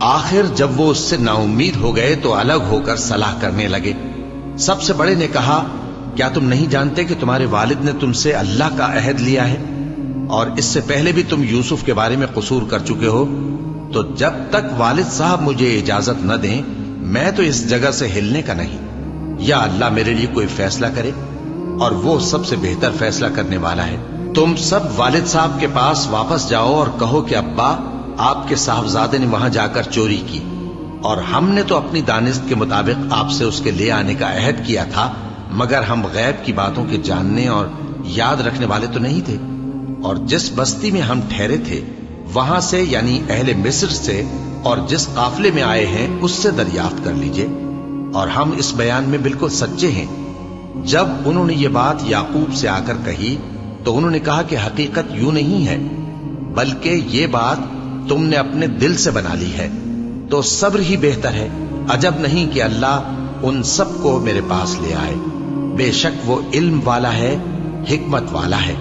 آخر جب وہ اس سے نا امید ہو گئے تو الگ ہو کر صلاح کرنے لگے۔ سب سے بڑے نے کہا، کیا تم نہیں جانتے کہ تمہارے والد نے تم سے اللہ کا عہد لیا ہے اور اس سے پہلے بھی تم یوسف کے بارے میں قصور کر چکے ہو؟ تو جب تک والد صاحب مجھے اجازت نہ دیں میں تو اس جگہ سے ہلنے کا نہیں، یا اللہ میرے لیے کوئی فیصلہ کرے، اور وہ سب سے بہتر فیصلہ کرنے والا ہے۔ تم سب والد صاحب کے پاس واپس جاؤ اور کہو کہ ابا، آپ کے صاحبزادے نے وہاں جا کر چوری کی، اور ہم نے تو اپنی دانست کے مطابق آپ سے اس کے لے آنے کا عہد کیا تھا، مگر ہم غیب کی باتوں کے جاننے اور یاد رکھنے والے تو نہیں تھے، اور جس بستی میں ہم ٹھہرے تھے وہاں سے، یعنی اہل مصر سے، اور جس قافلے میں آئے ہیں اس سے دریافت کر لیجئے، اور ہم اس بیان میں بالکل سچے ہیں۔ جب انہوں نے یہ بات یعقوب سے آ کر کہی تو انہوں نے کہا کہ حقیقت یوں نہیں ہے، بلکہ یہ بات تم نے اپنے دل سے بنا لی ہے، تو صبر ہی بہتر ہے۔ عجب نہیں کہ اللہ ان سب کو میرے پاس لے آئے، بے شک وہ علم والا ہے، حکمت والا ہے۔